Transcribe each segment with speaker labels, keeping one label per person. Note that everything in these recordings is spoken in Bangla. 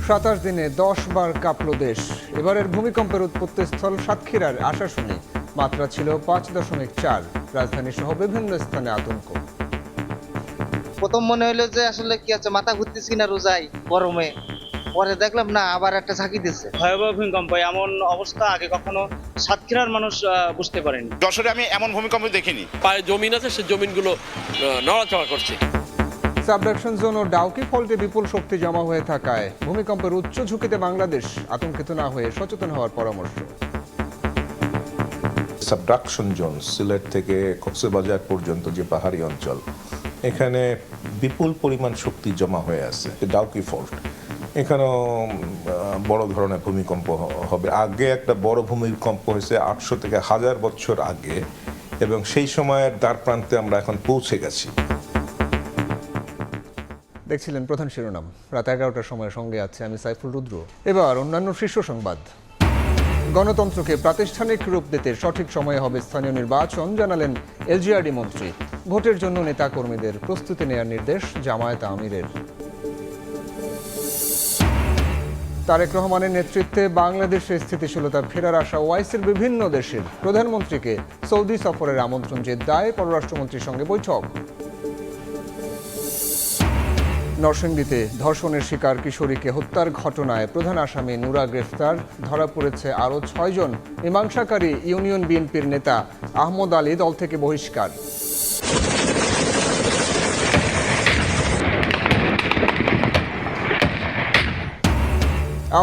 Speaker 1: 27 দিনে 10 বার কাঁপল দেশ। এবারের ভূমিকম্পের উৎপত্তিস্থল সাতক্ষীরার আশাশুনি। মাত্রা ছিল 5.4। রাজধানী সহ বিভিন্ন স্থানে আতঙ্ক।
Speaker 2: প্রথম মনে হলো যে আসলে কি আছে, মাথা ঘুরতেছি না রোজাই গরমে। পরে দেখলাম না, আবার একটা ঝাঁকি দিচ্ছে।
Speaker 3: ভয়াবহ ভূমিকম্প, এমন অবস্থা আগে কখনো সাতক্ষীরার মানুষ বুঝতে পারেনি।
Speaker 4: যশোরে আমি এমন ভূমিকম্প দেখিনি।
Speaker 5: পায়ে জমিন আছে, সে জমিনগুলো নড়াচড়া করছে।
Speaker 1: সাবডাকশন জোন ও ডাউকি ফল্টে বিপুল শক্তি জমা হয়ে থাকায় ভূমিকম্পের উচ্চ ঝুঁকিতে বাংলাদেশ। আতঙ্কিত না হয়ে সচেতন হওয়ার পরামর্শ।
Speaker 6: সাবডাকশন জোন সিলেট থেকে কক্সবাজার পর্যন্ত যে পাহাড়ি অঞ্চল, এখানে বিপুল পরিমাণ শক্তি জমা হয়ে আছে। ডাউকি ফল্ট, এখানেও বড় ধরনের ভূমিকম্প হবে। আগে একটা বড় ভূমিকম্প হয়েছে 800 থেকে 1000 বছর আগে, এবং সেই সময়ের দ্বার প্রান্তে আমরা এখন পৌঁছে গেছি।
Speaker 1: দেখছিলেন প্রধান শিরোনাম। রাত 11টার সময় সঙ্গে আছে আমি সাইফুল রুদ্র। এবার অন্যান্য শীর্ষ সংবাদ। গণতন্ত্রকে প্রাতিষ্ঠানিক রূপ দিতে সঠিক সময়ে হবে স্থানীয় নির্বাচন, জানালেন এলজিআরডি মন্ত্রী। ভোটের জন্য নেতাকর্মীদের প্রস্তুতি নেওয়ার নির্দেশ জামায়াত আমিরের। তারেক রহমানের নেতৃত্বে বাংলাদেশে স্থিতিশীলতা ফেরার আশা ওআইসির বিভিন্ন দেশের। প্রধানমন্ত্রীকে সৌদি সফরের আমন্ত্রণ জেদ্দায়, পররাষ্ট্রমন্ত্রীর সঙ্গে বৈঠক। নরসিংদীতে ধর্ষণের শিকার কিশোরীকে হত্যার ঘটনায় প্রধান আসামি নুরা গ্রেফতার। ধরা পড়েছে আরও 6 জন। মীমাংসাকারী ইউনিয়ন বিএনপির নেতা আহমদ আলী দল থেকে বহিষ্কার।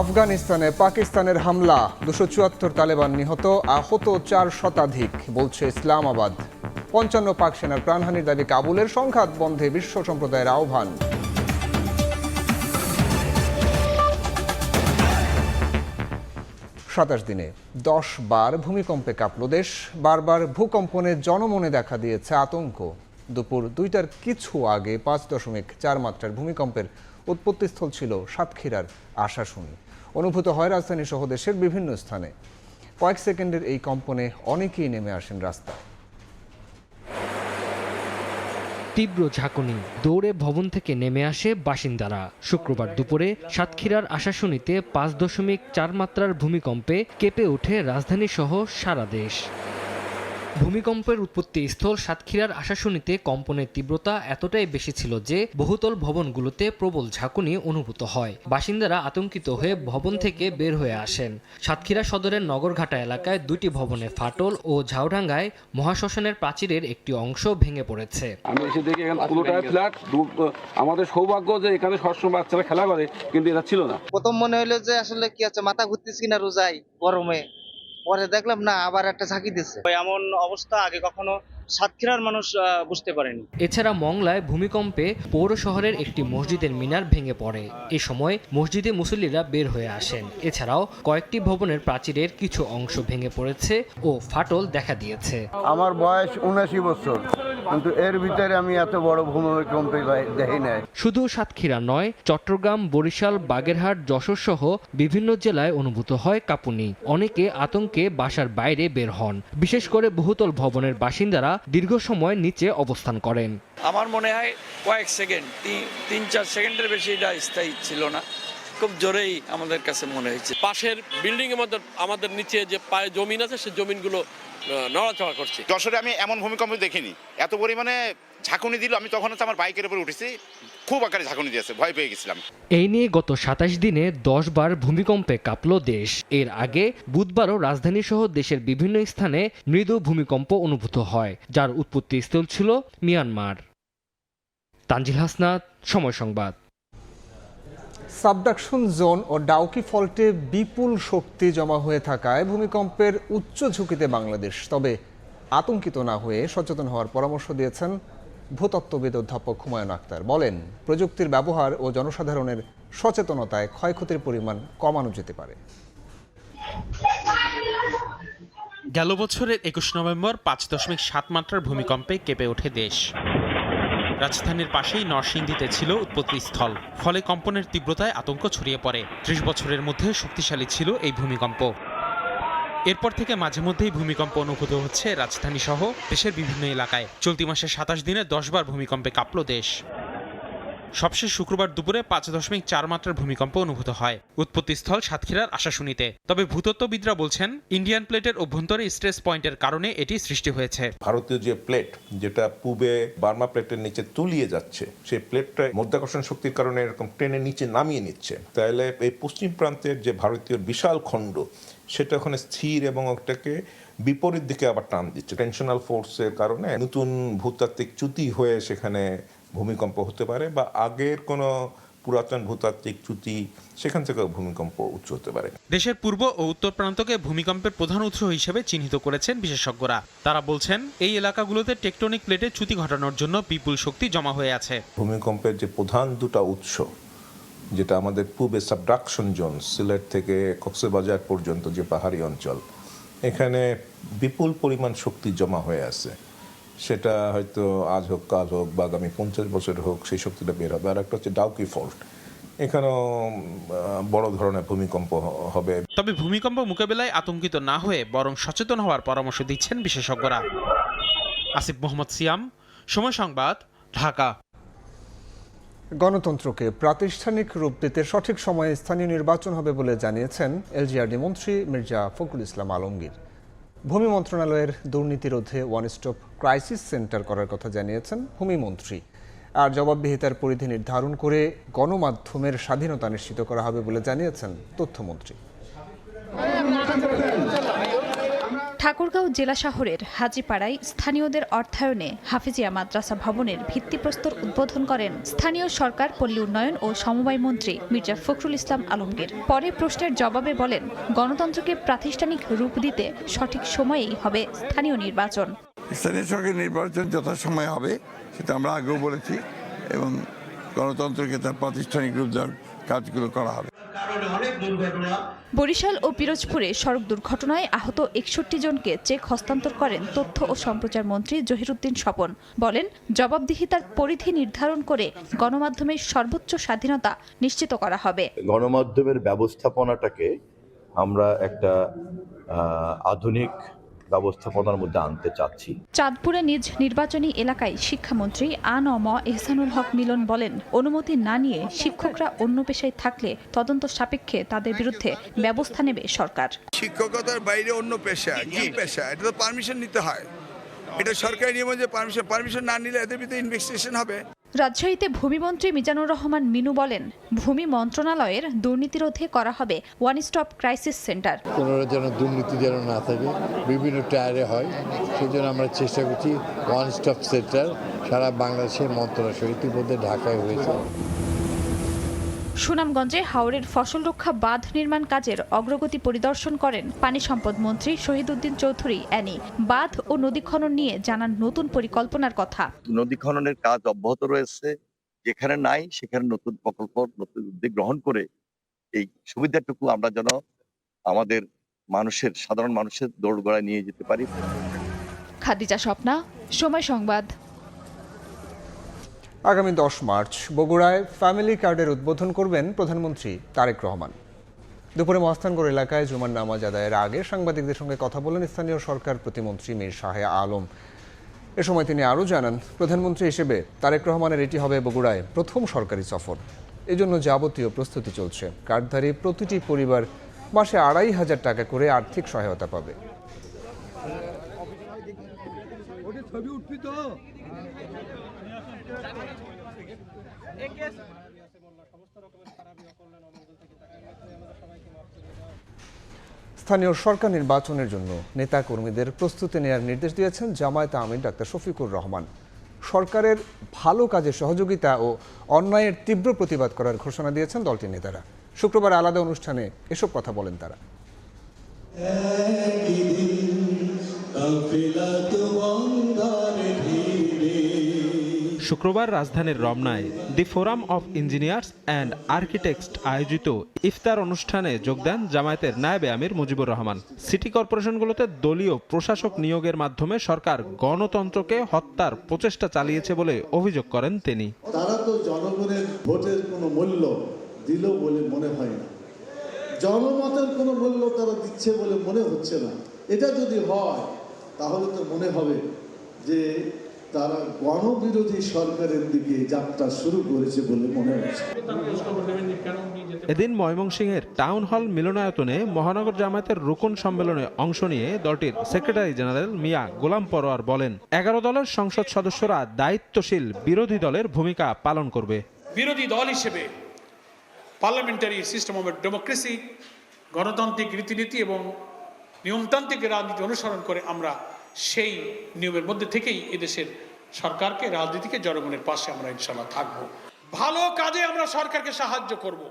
Speaker 1: আফগানিস্তানে পাকিস্তানের হামলা, 274 তালেবান নিহত, আহত 4 শতাধিক, বলছে ইসলামাবাদ। 55 পাক সেনার প্রাণহানির দাবি কাবুলের। সংঘাত বন্ধে বিশ্ব সম্প্রদায়ের আহ্বান। সাতাশ দিনে 10 বার ভূমিকম্পে কাঁপল দেশ। বারবার ভূকম্পনে জনমনে দেখা দিয়েছে আতঙ্ক। দুপুর 2টার কিছু আগে 5.4 মাত্রার ভূমিকম্পের উৎপত্তিস্থল ছিল সাতক্ষীরার আশাশুনি। অনুভূত হয় রাজধানী সহ দেশের বিভিন্ন স্থানে। কয়েক সেকেন্ডের এই কম্পনে অনেকেই নেমে আসেন রাস্তায়।
Speaker 7: তীব্র ঝাঁকুনি, দৌড়ে ভবন থেকে নেমে আসে বাসিন্দারা। শুক্রবার দুপুরে সাতক্ষীরার আশাশুনিতে 5.4 মাত্রার ভূমিকম্পে কেঁপে ওঠে রাজধানী সহ সারা দেশ। ভূমিকম্পের উৎপত্তিস্থল সাতক্ষীরার আশাশুনিতে কম্পনের তীব্রতা এতটাই বেশি ছিল যে বহুতল ভবনগুলোতে প্রবল ঝাঁকুনি অনুভূত হয়। বাসিন্দারা আতঙ্কিত হয়ে ভবন থেকে বের হয়ে আসেন। সাতক্ষীরা সদরের নগরঘাটা এলাকায় 2টি ভবনে ফাটল ও ঝাউডাঙ্গায় মহাশ্মশানের প্রাচীরের একটি অংশ ভেঙে পড়েছে।
Speaker 8: আমি এসে দেখি এখানে পুরোটাই ফ্ল্যাট। আমাদের সৌভাগ্য যে এখানে সবসময় বাচ্চারা খেলা করে, কিন্তু এটা ছিল না।
Speaker 2: প্রথম মনে হলো যে আসলে কি আছে, মাথা ঘুরতেছি না রোজাই গরমে। পরে দেখলাম না, আবার একটা ঝাঁকি দিচ্ছে।
Speaker 3: এমন অবস্থা আগে কখনো সাতক্ষীরার মানুষ বুঝতে পারেনি।
Speaker 7: এছাড়া মংলায় ভূমিকম্পে পৌর শহরের একটি মসজিদের মিনার ভেঙে পড়ে। এ সময় মসজিদে মুসল্লিরা বের হয়ে আসেন। এছাড়াও কয়েকটি ভবনের প্রাচীরের কিছু অংশ ভেঙে পড়েছে ও ফাটল দেখা দিয়েছে।
Speaker 9: আমার বয়স 79 বছর, কিন্তু এর ভিতরে আমি এত বড় ভূমিকম্প দেখি নাই।
Speaker 7: শুধু সাতক্ষীরা নয়, চট্টগ্রাম, বরিশাল, বাগেরহাট, যশোর সহ বিভিন্ন জেলায় অনুভূত হয় কাঁপুনি। অনেকে আতঙ্কে বাসার বাইরে বের হন। বিশেষ করে বহুতল ভবনের বাসিন্দারা দীর্ঘ সময় নিচে অবস্থান করেন।
Speaker 5: আমার মনে হয় কয়েক সেকেন্ড, 3-4 সেকেন্ডের বেশি এটা স্থায়ী ছিল না। খুব জোরেই আমাদের কাছে মনে হয়েছে। পাশের বিল্ডিং এর মধ্যে আমাদের নিচে যে পায়ে জমিন আছে, সে জমিনগুলো নড়াচড়া করছে।
Speaker 4: যশোরে আমি এমন ভূমিকম্প দেখিনি। এত পরিমাণে ঝাঁকুনি দিল, আমি তখন আমার বাইকের উপর উঠেছি, খুব আকারে ঝাঁকুনি দিয়েছে, ভয় পেয়ে গেছিলাম।
Speaker 7: এই নিয়ে গত 27 দিনে 10 বার ভূমিকম্পে কাঁপল দেশ। এর আগে বুধবারও রাজধানী সহ দেশের বিভিন্ন স্থানে মৃদু ভূমিকম্প অনুভূত হয়, যার উৎপত্তিস্থল ছিল মিয়ানমার। তানজিল হাসনাত, সময় সংবাদ।
Speaker 1: সাবডাকশন জোন ও ডাউকি ফল্টে বিপুল শক্তি জমা হয়ে থাকায় ভূমিকম্পের উচ্চ ঝুঁকিতে বাংলাদেশ। তবে আতঙ্কিত না হয়ে সচেতন হওয়ার পরামর্শ দিয়েছেন ভূতত্ত্ববিদ অধ্যাপক হুমায়ুন আখতার। বলেন, প্রযুক্তির ব্যবহার ও জনসাধারণের সচেতনতায় ক্ষয়ক্ষতির পরিমাণ কমানো যেতে পারে।
Speaker 10: গেল বছরের 21 নভেম্বর 5.7 মাত্রার ভূমিকম্পে কেঁপে ওঠে দেশ। রাজধানীর পাশেই নরসিংদীতে ছিল উৎপত্তিস্থল। ফলে কম্পনের তীব্রতায় আতঙ্ক ছড়িয়ে পড়ে। 30 বছরের মধ্যে শক্তিশালী ছিল এই ভূমিকম্প। এরপর থেকে মাঝে মধ্যেই ভূমিকম্প অনুভূত হচ্ছে রাজধানী সহ দেশের বিভিন্ন এলাকায়। চলতি মাসে 27 দিনে 10 বার ভূমিকম্পে কাঁপল দেশ। সবশেষ শুক্রবার দুপুরে 5.4 মাত্রার ভূমিকম্প অনুভূত হয় উৎপত্তিস্থল সাতক্ষীরার আশাশুনিতে। তবে ভূতত্ত্ববিদরা বলছেন ইন্ডিয়ান প্লেটের অভ্যন্তরে স্ট্রেস পয়েন্টের কারণে এটি সৃষ্টি হয়েছে।
Speaker 6: ভারতীয় যে প্লেট যেটা পূবে বার্মা প্লেটের নিচে তলিয়ে যাচ্ছে, সেই প্লেটটা মাধ্যাকর্ষণ শক্তির কারণে এরকম টেনে নিচে নামিয়ে নিচ্ছে। তাহলে এই পশ্চিম প্রান্তের যে ভারতীয় বিশাল খণ্ড সেটা ওখানে স্থির এবং ওটাকে বিপরীত দিকে আবার টান দিচ্ছে। টেনশনাল ফোর্সের কারণে নতুন ভূতাত্ত্বিক চ্যুতি হয়ে সেখানে ভূমিকম্প হতে পারে, বা আগের কোনো পুরাতন ভূতাত্ত্বিক চ্যুতি সেখান থেকে ভূমিকম্প উৎস হতে পারে।
Speaker 10: দেশের পূর্ব ও উত্তর প্রান্তকে ভূমিকম্পের প্রধান উৎস হিসেবে চিহ্নিত করেছেন বিশেষজ্ঞরা। তারা বলছেন এই এলাকাগুলোতে টেকটনিক প্লেটে চ্যুতি ঘটানোর জন্য বিপুল শক্তি জমা হয়ে আছে।
Speaker 6: ভূমিকম্পের যে প্রধান দুটো উৎস, যেটা আমাদের পূবে সাবডাকশন জোন, সিলেট থেকে কক্সবাজার পর্যন্ত যে পাহাড়ি অঞ্চল, এখানে বিপুল পরিমাণ শক্তি জমা হয়ে আছে। সেটা হয়তো আজ হোক, কাল হোক, বা আগামী 50 বছর হোক, সেই শক্তিটা বের হবে। আর একটা হচ্ছে ডাউকি ফল্ট, এখানেও বড় ধরনের ভূমিকম্প হবে।
Speaker 10: তবে ভূমিকম্প মোকাবেলায় আতঙ্কিত না হয়ে বরং সচেতন হওয়ার পরামর্শ দিচ্ছেন বিশেষজ্ঞরা। আসিফ মোহাম্মদ সিয়াম, সময় সংবাদ, ঢাকা।
Speaker 1: গণতন্ত্রকে প্রাতিষ্ঠানিক রূপ দিতে সঠিক সময়ে স্থানীয় নির্বাচন হবে বলে জানিয়েছেন এলজিআরডি মন্ত্রী মির্জা ফখরুল ইসলাম আলমগীর। ভূমি মন্ত্রণালয়ের দুর্নীতি রোধে ওয়ান স্টপ ক্রাইসিস সেন্টার করার কথা জানিয়েছেন ভূমিমন্ত্রী। আর জবাবদিহিতার পরিধি নির্ধারণ করে গণমাধ্যমের স্বাধীনতা নিশ্চিত করা হবে বলে জানিয়েছেন তথ্যমন্ত্রী।
Speaker 11: ঠাকুরগাঁও জেলা শহরের হাজীপাড়ায় স্থানীয়দের অর্থায়নে হাফিজিয়া মাদ্রাসা ভবনের ভিত্তিপ্রস্তর উদ্বোধন করেন স্থানীয় সরকার, পল্লী উন্নয়ন ও সমবায় মন্ত্রী মির্জা ফখরুল ইসলাম আলমগীর। পরে প্রশ্নের জবাবে বলেন, গণতন্ত্রকে প্রাতিষ্ঠানিক রূপ দিতে সঠিক সময়েই হবে স্থানীয় নির্বাচন।
Speaker 12: স্থানীয় সরকার নির্বাচন যথাসময়ে হবে, সেটা আমরা আগেও বলেছি, এবং গণতন্ত্রকে তার প্রাতিষ্ঠানিক রূপ দেওয়ার কাজগুলো করা হবে।
Speaker 11: বরিশাল ও পিরোজপুরে সড়ক দুর্ঘটনায় আহত 61 জনকে চেক হস্তান্তর করেন তথ্য ও সম্প্রচার মন্ত্রী জহিরুদ্দিন স্বপন। বলেন, জবাবদিহিতার পরিধি নির্ধারণ করে গণমাধ্যমের সর্বোচ্চ স্বাধীনতা নিশ্চিত করা হবে।
Speaker 13: গণমাধ্যমের ব্যবস্থাপনাটাকে আমরা একটা আধুনিক ব্যবস্থাপনার মধ্যে আনতে চাচ্ছি।
Speaker 11: চাঁদপুরে নিজ নির্বাচনী এলাকায় শিক্ষামন্ত্রী আ.ন.ম এহসানুল হক মিলন বলেন, অনুমতি না নিয়ে শিক্ষকরা অন্য পেশায় থাকলে তদন্ত সাপেক্ষে তাদের বিরুদ্ধে ব্যবস্থা নেবে সরকার।
Speaker 12: শিক্ষকতার বাইরে অন্য পেশা, কি পেশা, এটা তো পারমিশন নিতে হয়। এটা সরকারি নিয়ম যে পারমিশন না নিলে এদের ভিতরে ইনভেস্টিগেশন হবে।
Speaker 11: রাজশাহীতে ভূমিমন্ত্রী মিজানুর রহমান মিনু বলেন, ভূমি মন্ত্রণালয়ের দুর্নীতি রোধে করা হবে ওয়ান স্টপ ক্রাইসিস সেন্টার।
Speaker 14: কোনো যেন দুর্নীতি যেন না থাকে, বিভিন্ন টায়ারে হয়, সেই জন্য আমরা চেষ্টা করছি ওয়ান স্টপ সেন্টার সারা বাংলাদেশের মন্ত্রণালয়, ইতিমধ্যে ঢাকায় হয়েছে।
Speaker 11: সুনামগঞ্জে হাওরের ফসল রক্ষা বাঁধ নির্মাণ কাজের অগ্রগতি পরিদর্শন করেন পানি সম্পদ মন্ত্রী শহীদ উদ্দিন চৌধুরী অ্যানি। বাঁধ ও নদী খনন নিয়ে জানান নতুন পরিকল্পনার কথা।
Speaker 13: নদী খননের কাজ অব্যাহত রয়েছে, যেখানে নাই সেখানে নতুন প্রকল্প, নতুন উদ্যোগ গ্রহণ করে এই সুবিধাটুকু আমরা যেন আমাদের মানুষের, সাধারণ মানুষের দোরগোড়ায় নিয়ে যেতে পারি।
Speaker 11: খাদিজা স্বপ্না, সময় সংবাদ।
Speaker 1: আগামী 10 মার্চ বগুড়ায় ফ্যামিলি কার্ডের উদ্বোধন করবেন প্রধানমন্ত্রী তারেক রহমান। দুপুরে মহাস্থানগড় এলাকায় জুমার নামাজ আদায়ের আগে সাংবাদিকদের সঙ্গে কথা বলেন স্থানীয় সরকার প্রতিমন্ত্রী মীর শাহে আলম। এ সময় তিনি আরও জানান, প্রধানমন্ত্রী হিসেবে তারেক রহমানের এটি হবে বগুড়ায় প্রথম সরকারি সফর। এজন্য যাবতীয় প্রস্তুতি চলছে। কার্ডধারী প্রতিটি পরিবার মাসে 2,500 টাকা করে আর্থিক সহায়তা পাবে। স্থানীয় সরকার নির্বাচনের জন্য নেতা কর্মীদের প্রস্তুতি নেওয়ার নির্দেশ দিয়েছেন জামায়াতে আমির ডাক্তার শফিকুর রহমান। সরকারের ভালো কাজে সহযোগিতা ও অন্যায়ের তীব্র প্রতিবাদ করার ঘোষণা দিয়েছেন দলটির নেতারা। শুক্রবার আলাদা অনুষ্ঠানে এসব কথা বলেন তারা।
Speaker 10: শুক্রবার রাজধানীর রমনায় the forum of engineers and architects আয়োজিত ইফতার অনুষ্ঠানে যোগ দেন জামায়াতের নায়েবে আমির মুজিবুর রহমান। সিটি কর্পোরেশনগুলোতে দলীয় প্রশাসক নিয়োগের মাধ্যমে সরকার গণতন্ত্রকে হত্যার প্রচেষ্টা চালিয়েছে বলে অভিযোগ করেন তিনি।
Speaker 15: তারা তো জনগণের ভোটের কোনো মূল্য দিল বলে মনে হয় না, জনমতের কোনো মূল্য তারা দিচ্ছে বলে মনে হচ্ছে না। এটা যদি হয় তাহলে তো মনে হবে যে তারা গণবিরোধী সরকারের দিকে যাত্রা শুরু করেছে বলে মনে হচ্ছে।
Speaker 10: এদিন ময়মনসিংহের টাউন হল মিলনায়তনে মহানগর জামায়াতের রুকন সম্মেলনে অংশ নিয়ে দলটির সেক্রেটারি জেনারেল মিয়া গোলাম পরোয়ার বলেন, 11 দলের সংসদ সদস্যরা দায়িত্বশীল বিরোধী দলের ভূমিকা পালন করবে।
Speaker 16: বিরোধী দল হিসেবে পার্লামেন্টারি সিস্টেম অফ ডেমোক্রেসি, গণতান্ত্রিক রীতিনীতি এবং নিয়মতান্ত্রিক রাজনীতি অনুসরণ করে আমরা সেই নিয়মের মধ্যে থেকেই এদেশের সরকারকে, রাজনীতিকে, জনগণের পাশে আমরা ইনশাআল্লাহ থাকব। ভালো কাজে আমরা সরকারকে সাহায্য করব,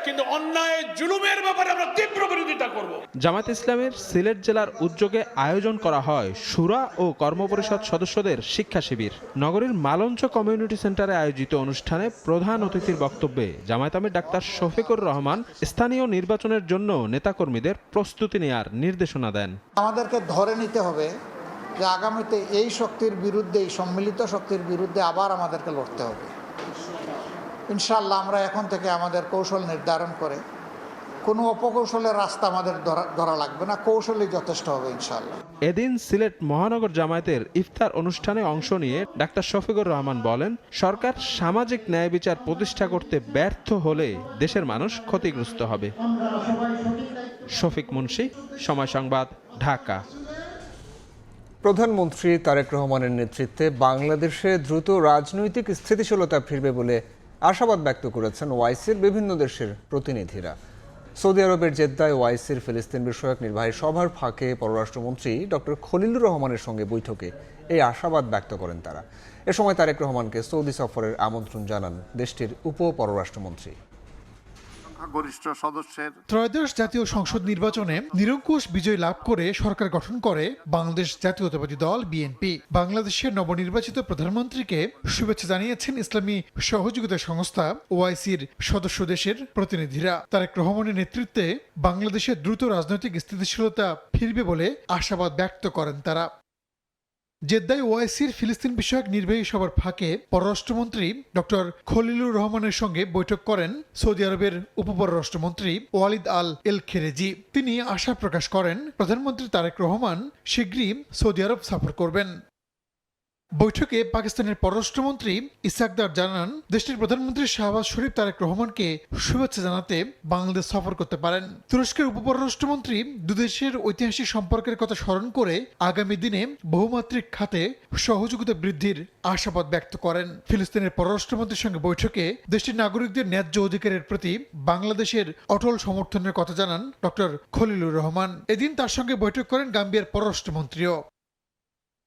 Speaker 16: কিন্তু অন্যায় জুলুমের ব্যাপারে আমরা তীব্র বিরোধিতা করব।
Speaker 10: জামায়াত ইসলামের সিলেট জেলার উদ্যোগে আয়োজন করা হয় শুরা ও কর্মপরিষদ সদস্যদের শিক্ষা শিবির। নগরীর মালঞ্চ কমিউনিটি সেন্টারে আয়োজিত অনুষ্ঠানে প্রধান অতিথির বক্তব্যে জামায়াত আমির ডাক্তার শফিকুর রহমান স্থানীয় নির্বাচনের জন্য নেতাকর্মীদের প্রস্তুতি নেয়ার নির্দেশনা দেন।
Speaker 17: আমাদেরকে ধরে নিতে হবে যে আগামীতে এই শক্তির বিরুদ্ধে, এই সম্মিলিত শক্তির বিরুদ্ধে আবার আমাদেরকে লড়তে হবে। ইনশাআল্লাহ আমরা এখন থেকে আমাদের কৌশল নির্ধারণ করে কোনো অপকৌশলের রাস্তা আমাদের ধরা লাগবে না, কৌশলই যথেষ্ট হবে ইনশাআল্লাহ।
Speaker 10: এদিন সিলেট মহানগর জামায়াতের ইফতার অনুষ্ঠানে অংশ নিয়ে ডাক্তার শফিকুর রহমান বলেন, সরকার সামাজিক ন্যায় বিচার প্রতিষ্ঠা করতে ব্যর্থ হলে দেশের মানুষ ক্ষতিগ্রস্ত হবে। শফিক মুন্সি, সময় সংবাদ, ঢাকা।
Speaker 1: প্রধানমন্ত্রী তারেক রহমানের নেতৃত্বে বাংলাদেশে দ্রুত রাজনৈতিক স্থিতিশীলতা ফিরবে বলে আশাবাদ ব্যক্ত করেছেন ওআইসির বিভিন্ন দেশের প্রতিনিধিরা। সৌদি আরবের জেদ্দায় ওআইসির ফিলিস্তিন বিষয়ক নির্বাহী সভার ফাঁকে পররাষ্ট্রমন্ত্রী ডক্টর খলিলুর রহমানের সঙ্গে বৈঠকে এই আশাবাদ ব্যক্ত করেন তারা। এ সময় তারেক রহমানকে সৌদি সফরের আমন্ত্রণ জানান দেশটির উপ পররাষ্ট্রমন্ত্রী।
Speaker 18: ত্রয়োদশ জাতীয় সংসদ নির্বাচনে নিরঙ্কুশ বিজয় লাভ করে সরকার গঠন করে বাংলাদেশ জাতীয়তাবাদী দল বিএনপি। বাংলাদেশের নবনির্বাচিত প্রধানমন্ত্রীকে শুভেচ্ছা জানিয়েছেন ইসলামী সহযোগিতা সংস্থা ওআইসির সদস্য দেশের প্রতিনিধিরা। তারেক রহমানের নেতৃত্বে বাংলাদেশের দ্রুত রাজনৈতিক স্থিতিশীলতা ফিরবে বলে আশাবাদ ব্যক্ত করেন তারা। জেদ্দায় ওআইসির ফিলিস্তিন বিষয়ক নির্বাহী সভার ফাঁকে পররাষ্ট্রমন্ত্রী ডক্টর খলিলুর রহমানের সঙ্গে বৈঠক করেন সৌদি আরবের উপপররাষ্ট্রমন্ত্রী ওয়ালিদ আল এল খেরেজি। তিনি আশা প্রকাশ করেন প্রধানমন্ত্রী তারেক রহমান শীঘ্রই সৌদি আরব সফর করবেন। বৈঠকে পাকিস্তানের পররাষ্ট্রমন্ত্রী ইসাকদার জানান, দেশটির প্রধানমন্ত্রী শাহবাজ শরীফ তারেক রহমানকে শুভেচ্ছা জানাতে বাংলাদেশ সফর করতে পারেন। তুরস্কের উপপররাষ্ট্রমন্ত্রী দুদেশের ঐতিহাসিক সম্পর্কের কথা স্মরণ করে আগামী দিনে বহুমাত্রিক খাতে সহযোগিতা বৃদ্ধির আশাবাদ ব্যক্ত করেন। ফিলিস্তিনের পররাষ্ট্রমন্ত্রীর সঙ্গে বৈঠকে দেশটির নাগরিকদের ন্যায্য অধিকারের প্রতি বাংলাদেশের অটল সমর্থনের কথা জানান ডক্টর খলিলুর রহমান। এদিন তার সঙ্গে বৈঠক করেন গাম্বিয়ার পররাষ্ট্রমন্ত্রীও।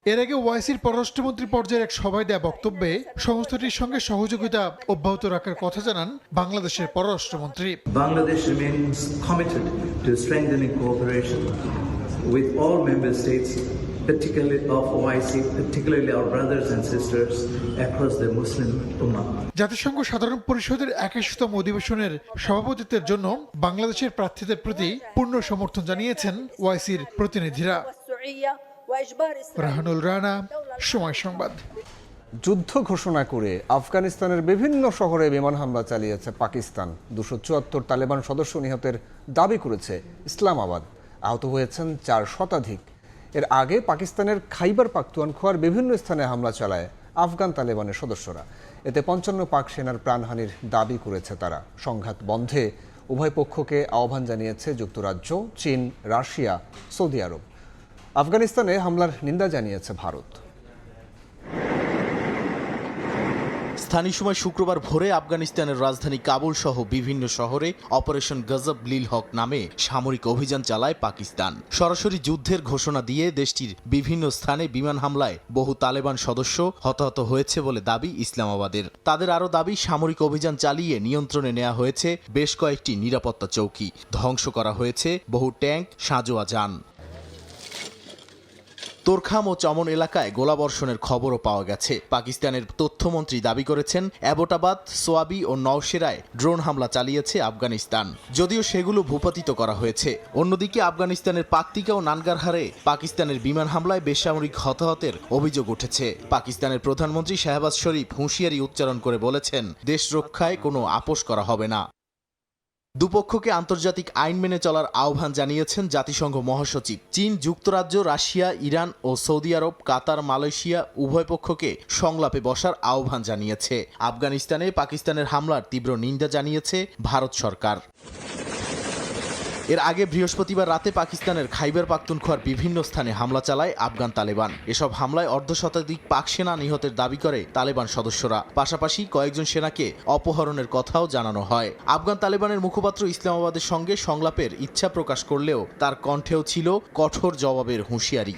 Speaker 18: এর আগে ওআইসির পররাষ্ট্রমন্ত্রী পর্যায়ের এক সভায় দেয়া বক্তব্যে সংস্থাটির সঙ্গে সহযোগিতা অব্যাহত রাখার কথা জানান বাংলাদেশের পররাষ্ট্রমন্ত্রী।
Speaker 19: Bangladesh remains committed to strengthening cooperation with all member states, particularly of OIC, particularly our brothers and sisters across the Muslim Ummah.
Speaker 18: জাতিসংঘ সাধারণ পরিষদের 81তম অধিবেশনের সভাপতিত্বের জন্য বাংলাদেশের প্রার্থীদের প্রতি পূর্ণ সমর্থন জানিয়েছেন ওআইসির প্রতিনিধিরা। রাহানুল রানা, সময় সংবাদ।
Speaker 1: যুদ্ধ ঘোষণা করে আফগানিস্তানের বিভিন্ন শহরে বিমান হামলা চালিয়েছে পাকিস্তান। 274 তালেবান সদস্য নিহতের দাবি করেছে ইসলামাবাদ। আহত হয়েছেন 4 শতাধিক। এর আগে পাকিস্তানের খাইবার পাখতুনখোয়ার বিভিন্ন স্থানে হামলা চালায় আফগান তালেবানের সদস্যরা। এতে 55 পাক সেনার প্রাণহানির দাবি করেছে তারা। সংঘাত বন্ধে উভয় পক্ষকে আহ্বান জানিয়েছে যুক্তরাজ্য, চীন, রাশিয়া, সৌদি আরব। আফগানিস্তানে হামলার নিন্দা জানিয়েছে ভারত।
Speaker 20: স্থানীয় সময় শুক্রবার ভোরে আফগানিস্তানের রাজধানী কাবুল সহ বিভিন্ন শহরে অপারেশন গজব লিল হক নামে সামরিক অভিযান চালায় পাকিস্তান। সরাসরি যুদ্ধের ঘোষণা দিয়ে দেশটির বিভিন্ন স্থানে বিমান হামলায় বহু তালেবান সদস্য হতাহত হয়েছে বলে দাবি ইসলামাবাদের। তাদের আরও দাবি, সামরিক অভিযান চালিয়ে নিয়ন্ত্রণে নেওয়া হয়েছে বেশ কয়েকটি নিরাপত্তা চৌকি, ধ্বংস করা হয়েছে বহু ট্যাঙ্ক, সাঁজোয়া যান। তোরখাম ও চমন এলাকায় গোলাবর্ষণের খবরও পাওয়া গেছে। পাকিস্তানের তথ্যমন্ত্রী দাবি করেছেন অ্যাবোটাবাদ, সোয়াবি ও নওশেরায় ড্রোন হামলা চালিয়েছে আফগানিস্তান, যদিও সেগুলো ভূপাতিত করা হয়েছে। অন্যদিকে আফগানিস্তানের পাকতিকা ও নানগারহারে পাকিস্তানের বিমান হামলায় বেসামরিক হতাহতের অভিযোগ উঠেছে। পাকিস্তানের প্রধানমন্ত্রী শাহবাজ শরীফ হুঁশিয়ারি উচ্চারণ করে বলেছেন, দেশ রক্ষায় কোনো আপোষ করা হবে না। দুপক্ষকে আন্তর্জাতিক আইন মেনে চলার আহ্বান জানিয়েছেন জাতিসংঘ মহাসচিব। চীন, যুক্তরাজ্য, রাশিয়া, ইরান ও সৌদি আরব, কাতার, মালয়েশিয়া উভয় পক্ষকে সংলাপে বসার আহ্বান জানিয়েছে। আফগানিস্তানে পাকিস্তানের হামলার তীব্র নিন্দা জানিয়েছে ভারত সরকার। এর আগে বৃহস্পতিবার রাতে পাকিস্তানের খাইবার পাখতুনখোয়ার বিভিন্ন স্থানে হামলা চালায় আফগান তালেবান। এসব হামলায় অর্ধশতাধিক পাক সেনা নিহতের দাবি করে তালেবান সদস্যরা। পাশাপাশি কয়েকজন সেনাকে অপহরণের কথাও জানানো হয়। আফগান তালেবানের মুখপাত্র ইসলামাবাদের সঙ্গে সংলাপের ইচ্ছা প্রকাশ করলেও তার কণ্ঠেও ছিল কঠোর জবাবের হুঁশিয়ারি।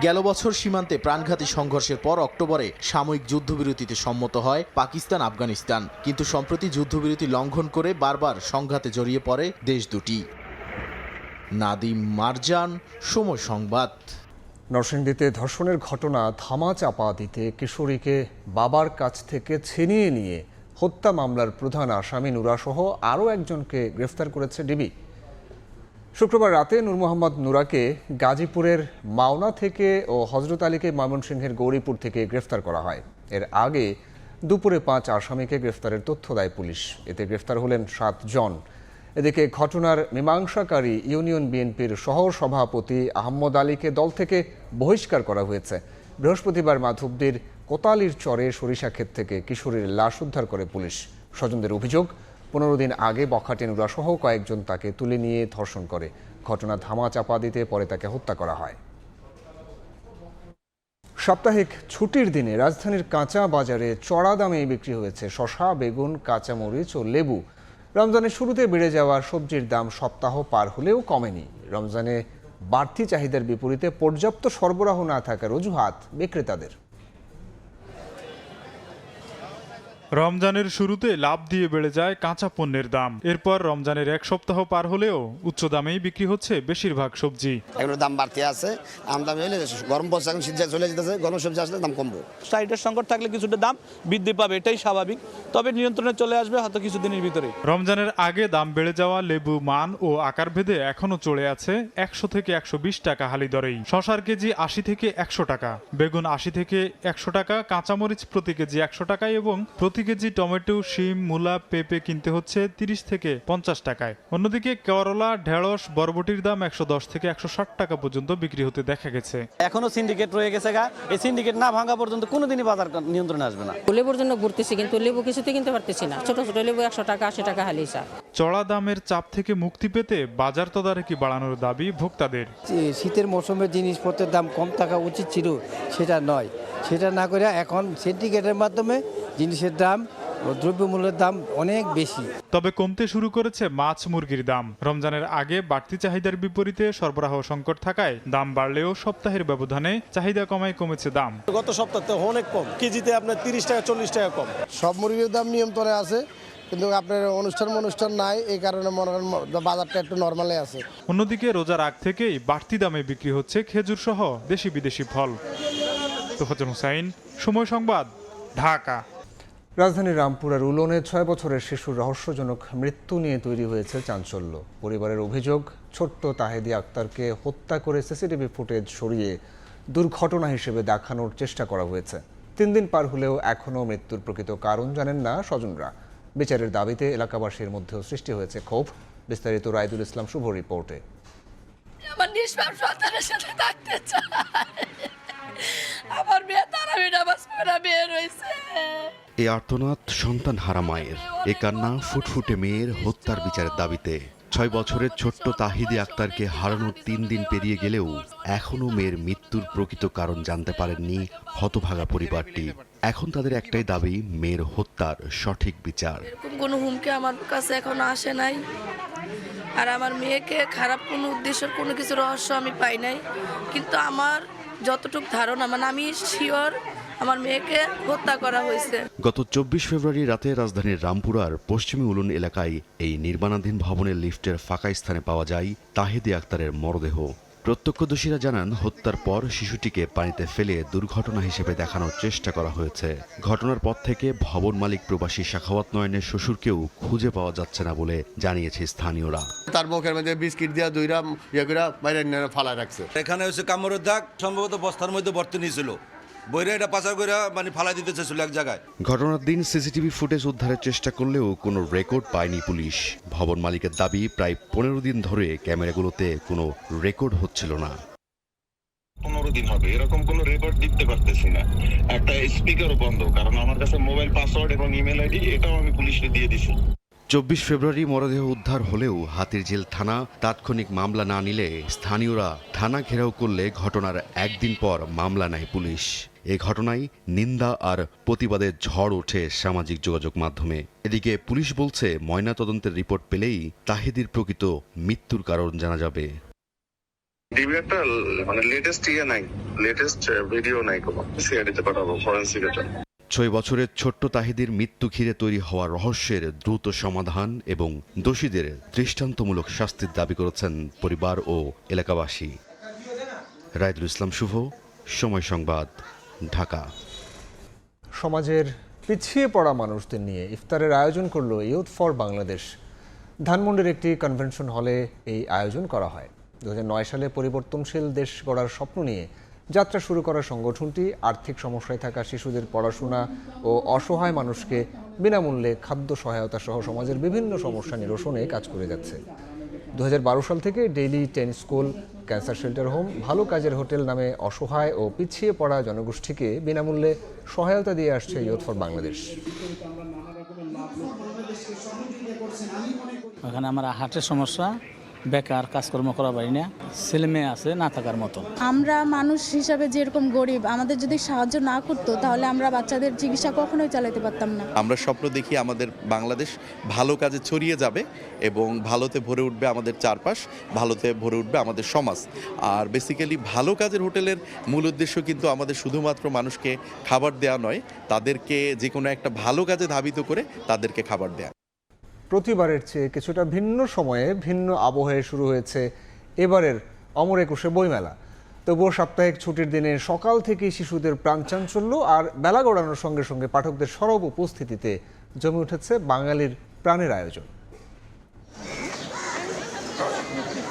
Speaker 20: গেল বছর সীমান্তে প্রাণঘাতী সংঘর্ষের পর অক্টোবরে সাময়িক যুদ্ধবিরতিতে সম্মত হয় পাকিস্তান আফগানিস্তান, কিন্তু সম্প্রতি যুদ্ধবিরতি লঙ্ঘন করে বারবার সংঘাতে জড়িয়ে পড়ে দেশ দুটি। নাদিম মারজান, সময় সংবাদ।
Speaker 1: নরসিংদীতে ধর্ষণের ঘটনা ধামাচাপা দিতে কিশোরীকে বাবার কাছ থেকে ছিনিয়ে নিয়ে হত্যা মামলার প্রধান আসামি নুরাসহ আরও একজনকে গ্রেফতার করেছে ডিবি। শুক্রবার রাতে নূর মোহাম্মদ নুরাকে গাজীপুরের মাওনা থেকে ও হজরত আলীকে ময়মনসিংহের গৌরীপুর থেকে গ্রেফতার করা হয়। এর আগে দুপুরে 5 আসামিকে গ্রেফতারের তথ্য দেয় পুলিশ। এতে গ্রেফতার হলেন 7 জন। এদিকে ঘটনার মীমাংসাকারী ইউনিয়ন বিএনপির সহ সভাপতি আহমদ আলীকে দল থেকে বহিষ্কার করা হয়েছে। বৃহস্পতিবার মাধবদীর কোতালির চরে সরিষা ক্ষেত থেকে কিশোরীর লাশ উদ্ধার করে পুলিশ। স্বজনদের অভিযোগ, 15 দিন আগে বখাটে নুরাসহ কয়েকজন তাকে তুলে নিয়ে ধর্ষণ করে। ঘটনা ধামাচাপা দিতে পরে তাকে হত্যা করা হয়। সাপ্তাহিক ছুটির দিনে রাজধানীর কাঁচা বাজারে চড়া দামে বিক্রি হয়েছে শসা, বেগুন, কাঁচামরিচ ও লেবু। রমজানের শুরুতে বেড়ে যাওয়া সবজির দাম সপ্তাহ পার হলেও কমেনি। রমজানে বাড়তি চাহিদার বিপরীতে পর্যাপ্ত সরবরাহ না থাকার অজুহাত বিক্রেতাদের।
Speaker 21: রমজানের শুরুতে লাভ দিয়ে বেড়ে যায় কাঁচা পণ্যের দাম। এরপর রমজানের 1 সপ্তাহ পার হলেও উচ্চ দামেই বিক্রি হচ্ছে বেশিরভাগ সবজি।
Speaker 22: এগুলোর দাম বাড়তে আছে, আমদামি হলে গরম পড়ছে, এখন শীত চলে যেতেছে, গরম সবজি আসলে দাম কমবে।
Speaker 23: সাইডের সংকট থাকলে কিছুটা দাম বৃদ্ধি পাবে, এটাই স্বাভাবিক, তবে নিয়ন্ত্রণে চলে আসবে হয়তো কিছুদিনের ভিতরে।
Speaker 21: রমজানের আগে দাম বেড়ে যাওয়া লেবু মান ও আকার ভেদে এখনো চলে আছে 100 থেকে 120 টাকা হালি দরেই। শসার কেজি 80 থেকে 100 টাকা, বেগুন 80 থেকে 100 টাকা, কাঁচামরিচ প্রতি কেজি 100 টাকায় এবং প্রতি কেজি টমেটো, শিম, মূলা, পেঁপে কিনতে হচ্ছে 30 থেকে 50 টাকায়। অন্যদিকে করলা, ঢেঁড়স, বরবটির দাম 110 থেকে 160 টাকা পর্যন্ত বিক্রি হতে দেখা গেছে।
Speaker 23: এখনো সিন্ডিকেট রয়ে গেছে, এই সিন্ডিকেট না ভাঙা পর্যন্ত কোনোদিনই বাজার নিয়ন্ত্রণে আসবে না।
Speaker 24: লেবুর জন্য ঘুরতেছি, কিন্তু লেবু কিছুতে কিনতে পারতেছি না। ছোট ছোট লেবু 100 টাকা 80 টাকা হালি হিসাব।
Speaker 21: চড়া দামের চাপ থেকে মুক্তি পেতে বাজার তদারকি বাড়ানোর দাবি ভোক্তাদের।
Speaker 25: শীতের মৌসুমে জিনিসপত্রের দাম কম থাকা উচিত ছিল, সেটা নয়। সেটা না করে এখন সিন্ডিকেটের মাধ্যমে জিনিসের দাম ও দ্রব্যমূল্যের দাম অনেক বেশি।
Speaker 21: তবে কমতে শুরু করেছে মাছ, মুরগির দাম। রমজানের আগে বাড়তি চাহিদার বিপরীতে সরবরাহ সংকট থাকায় দাম বাড়লেও সপ্তাহের ব্যবধানে চাহিদা কমেছে দাম।
Speaker 23: গত সপ্তাহে অনেক কম, কেজিতে আপনার 30 টাকা 40 টাকা কম।
Speaker 22: সব মুরগির দাম নিয়ন্ত্রণে আছে, কিন্তু আপনার অনুষ্ঠান নাই, এই কারণে মনে করেন বাজারটা একটু নর্মালে আছে।
Speaker 21: অন্যদিকে রোজার আগ থেকেই বাড়তি দামে বিক্রি হচ্ছে খেজুর সহ দেশি বিদেশি ফল। তোফাজ্জল হোসাইন, সময় সংবাদ, ঢাকা।
Speaker 1: রাজধানীর রামপুরার উলনে 6 বছরের শিশুর রহস্যজনক মৃত্যু নিয়ে তৈরি হয়েছে চাঞ্চল্য। পরিবারের অভিযোগ, ছোট্ট তাহেদি আক্তারকে হত্যা করে সিসিটিভি ফুটেজ সরিয়ে দুর্ঘটনা হিসেবে দেখানোর চেষ্টা করা হয়েছে। 3 দিন পার হলেও এখনও মৃত্যুর প্রকৃত কারণ জানেন না স্বজনরা। বিচারের দাবিতে এলাকাবাসীর মধ্যেও সৃষ্টি হয়েছে ক্ষোভ। বিস্তারিত রাইদুল ইসলাম শুভ রিপোর্টে।
Speaker 26: আমার নিষ্পাপ সন্তানের সাথে থাকতে চাই। আমার মেয়ে তারাবি নামাজ পড়া মেয়ে রয়েছে।
Speaker 27: এই আর্তনাদ সন্তান হারা মায়ের, এ কান্না ফুটফুটে মেয়ের হত্যার বিচারের দাবিতে। 6 বছরের ছোট্ট তাহিদি আক্তারকে হারানোর 3 দিন পেরিয়ে গেলেও এখনও মেয়ের মৃত্যুর প্রকৃত কারণ জানতে পারেননি হতভাগা পরিবারটি। এখন তাদের একটাই দাবি, মেয়ের হত্যার সঠিক বিচার।
Speaker 26: কোনো হুমকি আমার কাছে এখনো আসে নাই, আর আমার মেয়েকে খারাপ কোনো উদ্দেশ্যের কোনো কিছু রহস্য আমি পাই নাই, কিন্তু আমার যতটুকু ধারণা, মানে আমি শিওর আমার মেয়েকে হত্যা করা হয়েছে।
Speaker 27: গত 24 ফেব্রুয়ারি রাতে রাজধানীর রামপুরার পশ্চিমী উলুন এলাকায় এই নির্মাণাধীন ভবনের লিফটের ফাঁকা স্থানে পাওয়া যায় তাহেদি আক্তারের মরদেহ। প্রত্যক্ষদর্শীরা জানান, হত্যার পর শিশুটিকে পানিতে ফেলে দুর্ঘটনা হিসেবে দেখানোর চেষ্টা করা হয়েছে। ঘটনার পর থেকে ভবন মালিক প্রবাসী সাখাওয়াত নয়নের শ্বশুরকেও খুঁজে পাওয়া যাচ্ছে না বলে জানিয়েছে স্থানীয়রা।
Speaker 22: তার মুখের মধ্যে বিস্কিট দিয়া দুইরা ইয়ে করে বাইরে ফালায় রাখছে।
Speaker 28: এখানে হচ্ছে কামড়ের দাগ, সম্ভবত বস্তার মধ্যে ভর্তি নিয়েছিল,
Speaker 2: বইরা এটা পাচার করে মানে ফালাই দিতে চাইছিল এক জায়গায়।
Speaker 27: ঘটনার দিন সিসিটিভি ফুটেজ উদ্ধারের চেষ্টা করলেও কোনো রেকর্ড পায়নি পুলিশ। ভবন মালিকের দাবি, প্রায় 15 দিন ধরে ক্যামেরাগুলোতে কোনো রেকর্ড হচ্ছিল না।
Speaker 3: 15 দিন হবে, এরকম কোনো রেকর্ড দিতে পারতেছি না। একটা স্পিকারও বন্ধ, কারণ আমার কাছে মোবাইল পাসওয়ার্ড এবং ইমেল আইডি এটাও আমি পুলিশকে দিয়ে দিছি।
Speaker 27: 24 ফেব্রুয়ারি মরদেহ উদ্ধার হলেও হাতিরঝিল থানা তাৎক্ষণিক মামলা না নিলে স্থানীয়রা থানা ঘেরাও করলে ঘটনার একদিন পর মামলা নেয় পুলিশ। এ ঘটনায় নিন্দা আর প্রতিবাদের ঝড় ওঠে সামাজিক যোগাযোগ মাধ্যমে। এদিকে পুলিশ বলছে ময়নাতদন্তের রিপোর্ট পেলেই তাহিদির প্রকৃত মৃত্যুর কারণ জানা যাবে।
Speaker 3: ডিবিআরটা মানে লেটেস্ট ভিডিও নাই, কোনো সিআইডিতে পাঠাবো ফরেনসিকের জন্য।
Speaker 27: 6 বছরের ছোট্ট তাহিদের মৃত্যু ঘিরে তৈরি হওয়া রহস্যের দ্রুত সমাধান এবং দোষীদের দৃষ্টান্তমূলক শাস্তির দাবি করেছেন পরিবার ও এলাকাবাসী। রায়দুল ইসলাম শুভ, সময় সংবাদ, ঢাকা।
Speaker 1: সমাজের পিছিয়ে পড়া মানুষদের নিয়ে ইফতারের আয়োজন করল ইউথ ফর বাংলাদেশ। ধানমন্ডির একটি কনভেনশন হলে এই আয়োজন করা হয়। 2009 সালে পরিবর্তনশীল দেশ গড়ার স্বপ্ন নিয়ে যাত্রা শুরু করা সংগঠনটি আর্থিক সমস্যায় থাকা শিশুদের পড়াশোনা ও অসহায় মানুষকে বিনামূল্যে খাদ্য সহায়তা সহ সমাজের বিভিন্ন সমস্যা নিরসনে কাজ করে যাচ্ছে। 2012 সাল থেকে daily 10 school, cancer shelter home, ভালো কাজের হোটেল নামে অসহায় ও পিছিয়ে পড়া জনগোষ্ঠীকে বিনামূল্যে সহায়তা দিয়ে আসছে ইউথ ফর বাংলাদেশ।
Speaker 4: ওখানে আমার হার্টের সমস্যা, বেকার, কাজকর্ম করা পারি না, ছেলে মেয়ে আছে না থাকার মতো।
Speaker 5: আমরা মানুষ হিসাবে যেরকম গরিব, আমাদের যদি সাহায্য না করতো তাহলে আমরা বাচ্চাদের চিকিৎসা কখনোই চালাতে পারতাম না।
Speaker 7: আমরা স্বপ্ন দেখি আমাদের বাংলাদেশ ভালো কাজে ছড়িয়ে যাবে এবং ভালোতে ভরে উঠবে আমাদের চারপাশ, ভালোতে ভরে উঠবে আমাদের সমাজ। আর বেসিক্যালি ভালো কাজের হোটেলের মূল উদ্দেশ্য কিন্তু আমাদের শুধুমাত্র মানুষকে খাবার দেওয়া নয়, তাদেরকে যে কোনো একটা ভালো কাজে ধাবিত করে তাদেরকে খাবার দেওয়া।
Speaker 1: প্রতিবারের চেয়ে কিছুটা ভিন্ন সময়ে ভিন্ন আবহে শুরু হয়েছে এবারের অমর একুশে বইমেলা। তবুও সাপ্তাহিক ছুটির দিনে সকাল থেকেই শিশুদের প্রাণচাঞ্চল্য আর বেলা গড়ানোর সঙ্গে সঙ্গে পাঠকদের সরব উপস্থিতিতে জমে উঠেছে বাঙালির প্রাণের আয়োজন।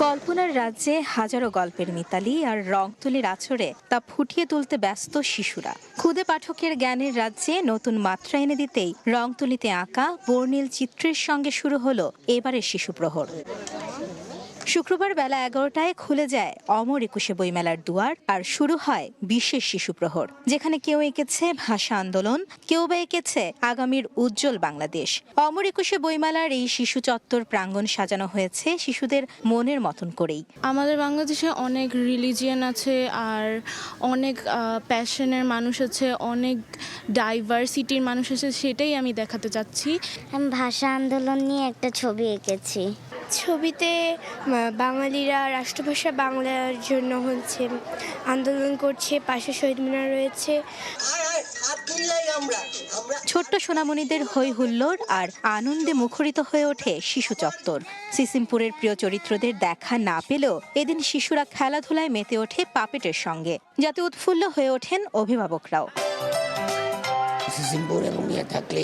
Speaker 8: কল্পনার রাজ্যে হাজারো গল্পের মিতালি আর রং তুলির আছড়ে তা ফুটিয়ে তুলতে ব্যস্ত শিশুরা। খুদে পাঠকের জ্ঞানের রাজ্যে নতুন মাত্রা এনে দিতেই রং তুলিতে আঁকা বর্ণিল চিত্রের সঙ্গে শুরু হলো এবারের শিশু প্রহর। শুক্রবার বেলা 11টায় খুলে যায় অমর একুশে বইমেলার দুয়ার আর শুরু হয় বিশেষ শিশু প্রহর, যেখানে কেউ এঁকেছে ভাষা আন্দোলন, কেউ বা এঁকেছে আগামীর উজ্জ্বল বাংলাদেশ। অমর একুশে বইমেলার এই শিশু চত্বর প্রাঙ্গণ সাজানো হয়েছে শিশুদের মনের মতন করেই।
Speaker 5: আমাদের বাংলাদেশে অনেক রিলিজিয়ান আছে আর অনেক প্যাশনের মানুষ আছে, অনেক ডাইভার্সিটির মানুষ আছে, সেটাই আমি দেখাতে চাচ্ছি।
Speaker 9: আমি ভাষা আন্দোলন নিয়ে একটা ছবি এঁকেছি। ছবিতে বাঙালিরা রাষ্ট্রভাষা বাংলার জন্য আন্দোলন করছে, পাশে শহীদ মিনার রয়েছে।
Speaker 8: ছোট্ট সোনামণিদের হই হুল্লোড় আর আনন্দে মুখরিত হয়ে ওঠে শিশু চত্বর। সিসিমপুরের প্রিয় চরিত্রদের দেখা না পেলেও এদিন শিশুরা খেলাধুলায় মেতে ওঠে পাপেটের সঙ্গে, যাতে উৎফুল্ল হয়ে ওঠেন অভিভাবকরাও।
Speaker 28: সিসিমপুর এবং ইয়ে থাকলে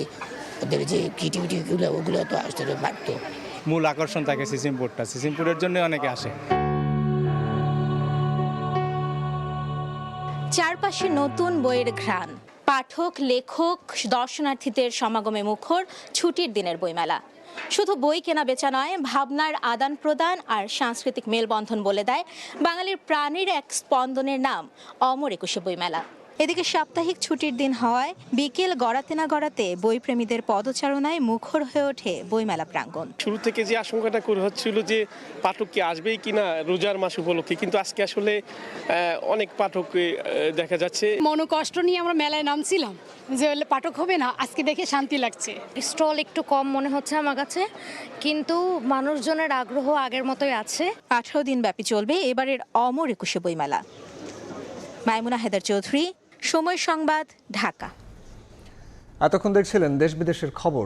Speaker 28: ওদের যে ক্রিয়েটিভিটিগুলো ওগুলো তো আসতে পারতো।
Speaker 29: মূল আকর্ষণ থাকে সিসিমপুরটা, সিসিমপুরের জন্য অনেকে আসে।
Speaker 8: চারপাশে নতুন বইয়ের ঘ্রাণ, পাঠক, লেখক, দর্শনার্থীদের সমাগমে মুখর ছুটির দিনের বইমেলা। শুধু বই কেনা বেচা নয়, ভাবনার আদান প্রদান আর সাংস্কৃতিক মেলবন্ধন বলে দেয় বাঙালির প্রাণের এক স্পন্দনের নাম অমর একুশে বইমেলা। এদিকে সাপ্তাহিক ছুটির দিন হওয়ায় বিকেল গড়াতে না গড়াতে বইপ্রেমীদের পদচারণায় মুখর হয়ে ওঠে বইমেলা প্রাঙ্গণ।
Speaker 30: শুরু থেকে যে আশঙ্কাটা করে হচ্ছিল যে পাঠক কি আসবেই কিনা রোজার মাস উপলক্ষে, কিন্তু আজকে আসলে অনেক পাঠক দেখা যাচ্ছে।
Speaker 31: মনোকষ্ট নিয়ে আমরা মেলায় নামছিলাম যে পাঠক হবে না, আজকে দেখে শান্তি লাগছে।
Speaker 8: স্টল একটু কম মনে হচ্ছে আমার কাছে, কিন্তু মানুষজনের আগ্রহ আগের মতোই আছে। 18 দিন ব্যাপী চলবে এবারের অমর একুশে বইমেলা। মাইমুনা হেদার চৌধুরী, সময় সংবাদ, ঢাকা।
Speaker 1: এতক্ষণ দেখছিলেন দেশ বিদেশের খবর।